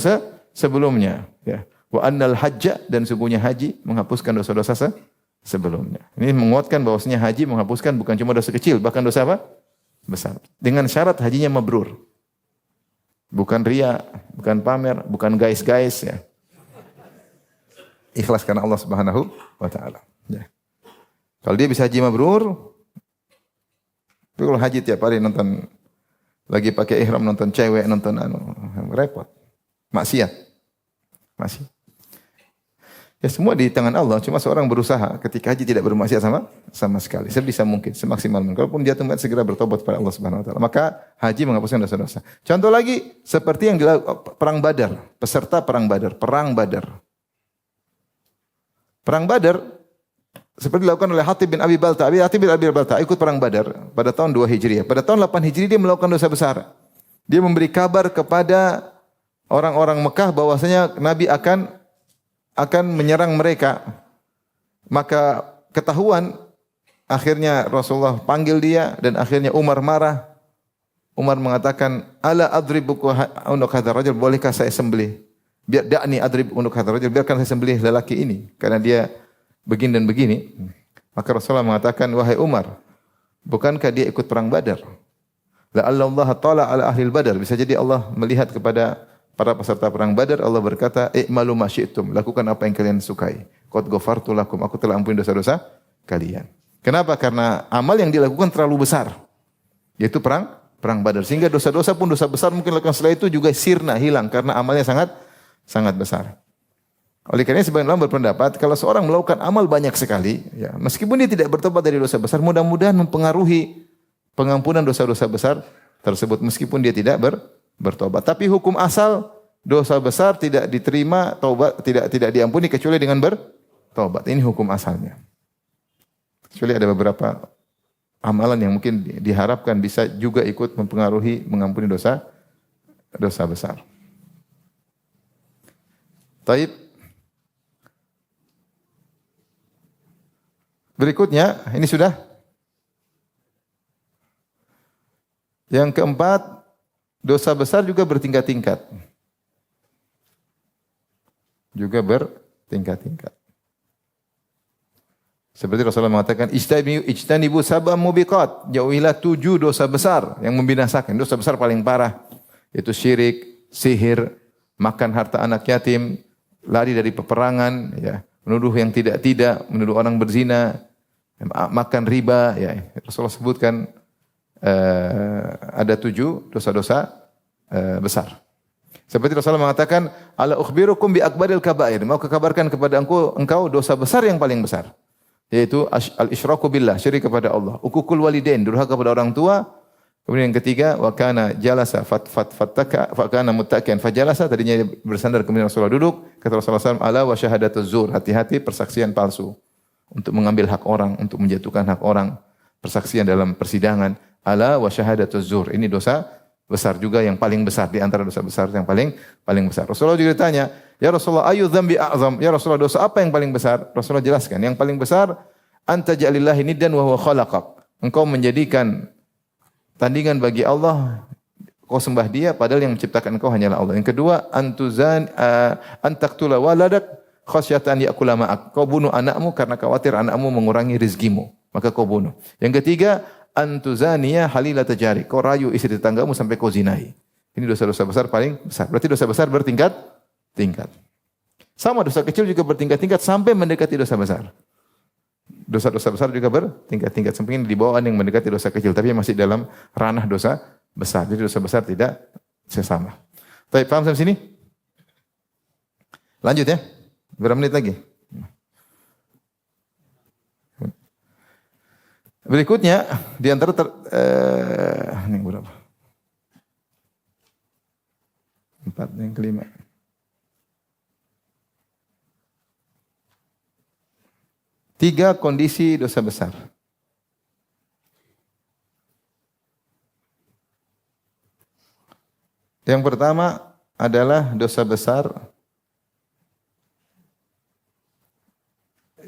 sebelumnya, ya. Wa annal hajja, dan sungguhnya haji menghapuskan dosa-dosa sebelumnya." Ini menguatkan bahwasanya haji menghapuskan bukan cuma dosa kecil, bahkan dosa apa? Besar. Dengan syarat hajinya mabrur. Bukan ria, bukan pamer, bukan guys-guys, ya. Ikhlas karena Allah Subhanahu wa taala, ya. Kalau dia bisa haji mabrur, tapi kalau haji tiap hari nonton, lagi pakai ihram nonton cewek, nonton repot. Maksiat. Masih. Ya semua di tangan Allah, cuma seorang berusaha ketika haji tidak bermaksiat sama sekali. Sebisa mungkin, semaksimal mungkin. Kalaupun dia tumbat segera bertobat kepada Allah Subhanahu wa taala, maka haji menghapuskan dosa-dosa. Contoh lagi seperti yang dilakukan perang Badar, peserta perang Badar. Perang Badar seperti dilakukan oleh Hatib bin Abi Balta. Hatib bin Abi Balta ikut perang Badar pada tahun 2 Hijriah. Pada tahun 8 Hijriah dia melakukan dosa besar. Dia memberi kabar kepada orang-orang Mekah bahwasanya Nabi akan menyerang mereka. Maka ketahuan, akhirnya Rasulullah panggil dia dan akhirnya Umar marah. Umar mengatakan, "Ala adribuka unuq hadzal rajul, bolehkah saya sembelih? Biar dakni adrib unuq hadzal rajul, biarkan saya sembelih lelaki ini karena dia begini dan begini." Maka Rasulullah mengatakan, "Wahai Umar, bukankah dia ikut perang Badar? La'alla Allah tala ala ahli Badar." Bisa jadi Allah melihat kepada para peserta perang Badar, Allah berkata, "I'malu ma syi'tum." Lakukan apa yang kalian sukai. Qad ghafartu lakum. Aku telah ampuni dosa-dosa kalian. Kenapa? Karena amal yang dilakukan terlalu besar. Yaitu perang Badar. Sehingga dosa-dosa pun dosa besar mungkin lakukan setelah itu juga sirna, hilang karena amalnya sangat besar. Oleh karena sebagian ulama berpendapat kalau seorang melakukan amal banyak sekali, ya, meskipun dia tidak bertobat dari dosa besar, mudah-mudahan mempengaruhi pengampunan dosa-dosa besar tersebut meskipun dia tidak bertobat. Tapi hukum asal dosa besar tidak diterima, taubat tidak diampuni kecuali dengan bertobat. Ini hukum asalnya. Kecuali ada beberapa amalan yang mungkin diharapkan bisa juga ikut mempengaruhi mengampuni dosa besar. Taib. Berikutnya, ini sudah. Yang keempat, dosa besar juga bertingkat-tingkat. Juga bertingkat-tingkat. Seperti Rasulullah mengatakan, ijtanibu sab'a mubiqat. Jauhilah 7 dosa besar yang membinasakan. Dosa besar paling parah, yaitu syirik, sihir, makan harta anak yatim, lari dari peperangan, ya, menuduh yang tidak-tidak, menuduh orang berzina, makan riba, ya. Rasulullah sebutkan ada 7 dosa-dosa besar. Seperti Rasulullah mengatakan, "Ala ukhbirukum bi akbaril kabair." Mau kabarkan kepada engkau dosa besar yang paling besar, yaitu al-isyraku billah, syirik kepada Allah, uququl walidain, durhaka kepada orang tua. Kemudian yang ketiga, wa kana jalasa fattaka fa kana muttaqian fajalasa, tadinya dia bersandar kemudian Rasulullah duduk. Kata Rasulullah SAW, "Ala wa syahadatuz zur." Hati-hati persaksian palsu. Untuk mengambil hak orang, untuk menjatuhkan hak orang. Persaksian dalam persidangan. Ala wa syahadatuz zur. Ini dosa besar juga yang paling besar di antara dosa besar yang paling besar. Rasulullah juga ditanya, "Ya Rasulullah, ayu dzambi a'zam?" Ya Rasulullah, dosa apa yang paling besar? Rasulullah jelaskan, yang paling besar anta ja'alillahi niddan wa huwa khalaqak. Engkau menjadikan tandingan bagi Allah, kau sembah dia padahal yang menciptakan engkau hanyalah Allah. Yang kedua, antaktula waladak khasyatan ya'kula ma'ak. Kau bunuh anakmu karena khawatir anakmu mengurangi rizkimu, maka kau bunuh. Yang ketiga, antuzaniya halilata jari. Kau rayu istri tetanggamu sampai kau zinahi. Ini dosa-dosa besar paling besar. Berarti dosa besar bertingkat-tingkat. Sama dosa kecil juga bertingkat-tingkat sampai mendekati dosa besar. Dosa-dosa besar juga bertingkat-tingkat. Sampai di bawah yang mendekati dosa kecil, tapi masih dalam ranah dosa besar. Jadi dosa besar tidak sesama. Baik, paham sampai sini? Lanjut ya. Berapa menit lagi? Berikutnya di antara ini berapa? 4, yang kelima. Tiga kondisi dosa besar. Yang pertama adalah dosa besar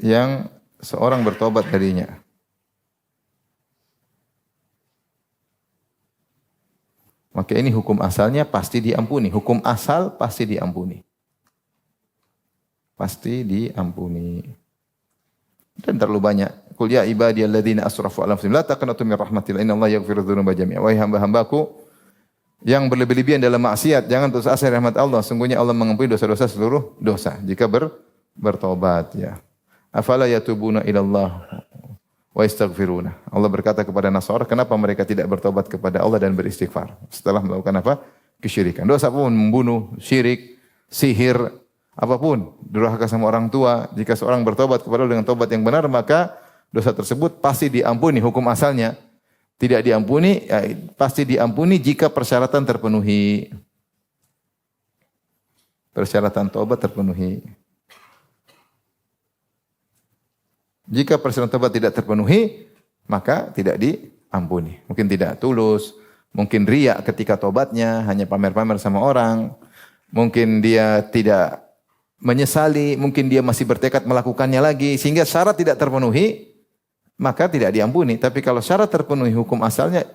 yang seorang bertobat darinya. Maka ini hukum asalnya pasti diampuni. Hukum asal pasti diampuni. Pasti diampuni. Dan terlalu banyak. Qul ya ibadiyalladzina asrafu ala anfusihim la taqnatu min rahmatillah innallaha yaghfiru dzunuba jami'a. Wahai hamba-hambaku yang berlebih-lebihan dalam maksiat, jangan putus asa dari rahmat Allah. Sungguhnya Allah mengampuni dosa-dosa seluruh dosa jika bertobat, ya. Afala yatubuna ilallah wa istaghfiruna. Allah berkata kepada Nasara, kenapa mereka tidak bertobat kepada Allah dan beristighfar setelah melakukan apa? Kesyirikan. Dosa apapun, membunuh, syirik, sihir, apapun, durhaka sama orang tua, jika seorang bertobat kepada Allah dengan tobat yang benar, maka dosa tersebut pasti diampuni. Hukum asalnya tidak diampuni, ya, pasti diampuni jika persyaratan terpenuhi. Persyaratan tobat terpenuhi. Jika persyaratan tobat tidak terpenuhi, maka tidak diampuni. Mungkin tidak tulus, mungkin riya ketika tobatnya, hanya pamer-pamer sama orang. Mungkin dia tidak menyesali, mungkin dia masih bertekad melakukannya lagi, sehingga syarat tidak terpenuhi, maka tidak diampuni. Tapi kalau syarat terpenuhi hukum asalnya,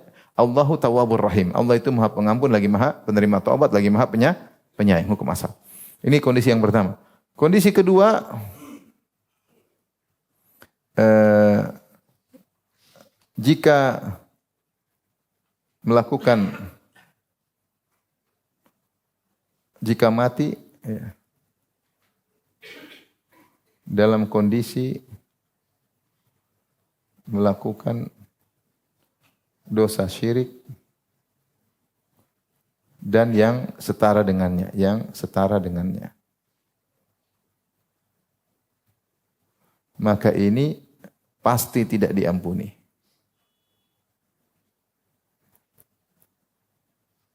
Allahu Tawwabur Rahim. Allah itu Maha Pengampun, lagi Maha Penerima taubat, lagi Maha Penyayang. Hukum asal. Ini kondisi yang pertama. Kondisi kedua, jika jika mati ya, dalam kondisi melakukan dosa syirik dan yang setara dengannya, maka ini pasti tidak diampuni.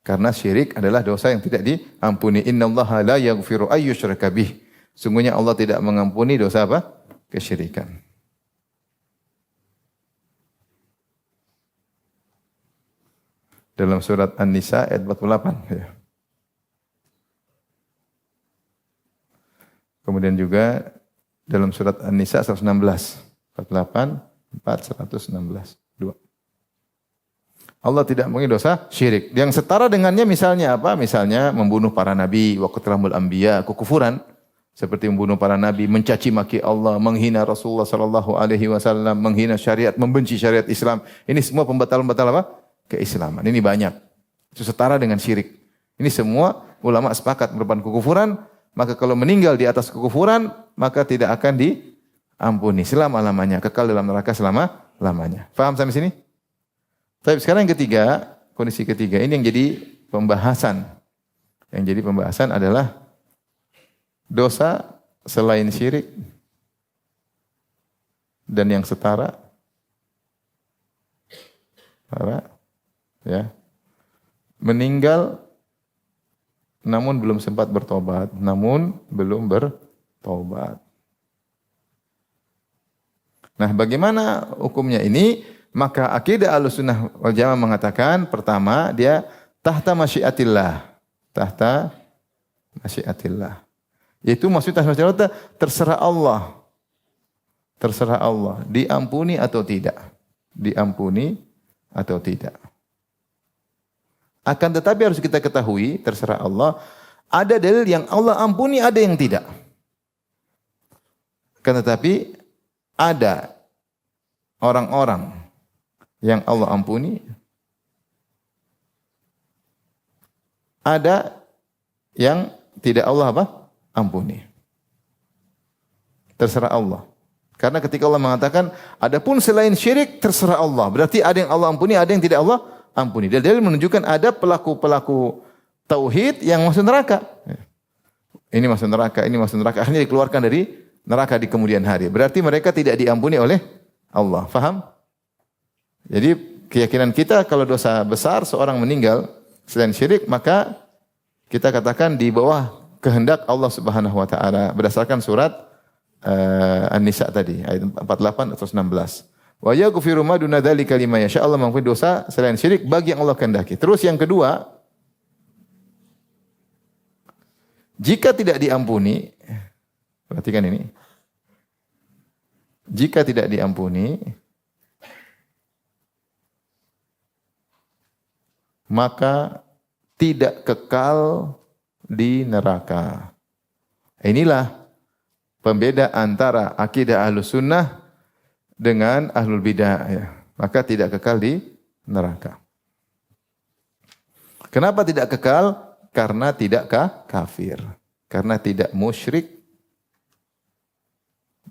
Karena syirik adalah dosa yang tidak diampuni. Innallaha la yaghfiru ayyushraka bih. Sungguhnya Allah tidak mengampuni dosa apa? Kesyirikan. Dalam surat An-Nisa ayat 48. Ya. Kemudian juga dalam surat An-Nisa 116. 48, 116. 2. Allah tidak mengampuni dosa syirik. Yang setara dengannya misalnya apa? Misalnya membunuh para nabi, wa qatlamul anbiya, kekufuran. Seperti membunuh para nabi, mencaci maki Allah, menghina Rasulullah sallallahu alaihi wasallam, menghina syariat, membenci syariat Islam. Ini semua pembatal-pembatal apa? Keislaman. Ini banyak. Itu setara dengan syirik. Ini semua ulama sepakat merupakan kekufuran, maka kalau meninggal di atas kekufuran, maka tidak akan diampuni selama-lamanya, kekal dalam neraka selama-lamanya. Faham sampai sini? Tapi sekarang yang ketiga, kondisi ketiga ini yang jadi pembahasan. Yang jadi pembahasan adalah dosa selain syirik dan yang setara. Ya. Meninggal namun belum sempat bertobat, Nah, bagaimana hukumnya ini? Maka akidah Ahlussunnah wal Jamaah mengatakan pertama dia tahta masyiatillah. Yaitu maksudnya terserah Allah. Terserah Allah, diampuni atau tidak. Akan tetapi harus kita ketahui, terserah Allah, ada dalil yang Allah ampuni, ada yang tidak. Akan tetapi ada orang-orang yang Allah ampuni, ada yang tidak Allah ampuni. Terserah Allah. Karena ketika Allah mengatakan, adapun selain syirik terserah Allah. Berarti ada yang Allah ampuni, ada yang tidak Allah ampuni. Dalil menunjukkan ada pelaku-pelaku tauhid yang masuk neraka. Ini masuk neraka. Akhirnya dikeluarkan dari neraka di kemudian hari. Berarti mereka tidak diampuni oleh Allah. Faham? Jadi keyakinan kita kalau dosa besar seorang meninggal selain syirik, maka kita katakan di bawah kehendak Allah Subhanahu wa taala berdasarkan surat An-Nisa tadi ayat 48 atau 16. Wa yaghfiru ma duna dzalika liman yasha. Allah mengampuni dosa selain syirik bagi yang Allah kehendaki. Terus yang kedua, jika tidak diampuni, perhatikan ini. Jika tidak diampuni, maka tidak kekal di neraka. Inilah pembeda antara akidah Ahlussunnah dengan Ahlul Bidah. Ya. Maka tidak kekal di neraka. Kenapa tidak kekal? Karena tidak kafir. Karena tidak musyrik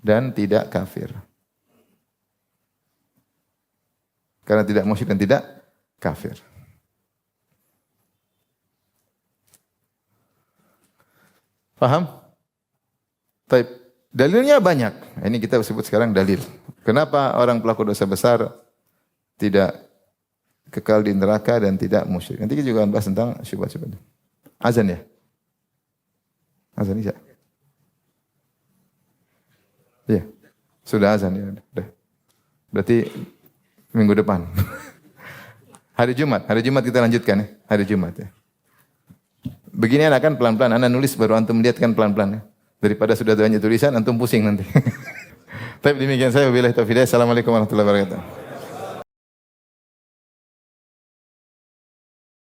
dan tidak kafir. Karena tidak musyrik dan tidak kafir. Paham? Taib. Dalilnya banyak. Ini kita sebut sekarang dalil. Kenapa orang pelaku dosa besar tidak kekal di neraka dan tidak musyrik? Nanti kita juga akan bahas tentang syubhat-syubhat. Azan ya? Azan Isya? Iya. Sudah azan ya. Udah. Berarti minggu depan. Hari Jumat kita lanjutkan ya. Hari Jumat ya. Begini akan pelan-pelan. Anda nulis baru antum lihat kan pelan-pelan ya. Daripada sudah banyak tulisan, antum pusing nanti. Tapi demikian saya. Wabillahi taufiq. Assalamualaikum warahmatullahi wabarakatuh.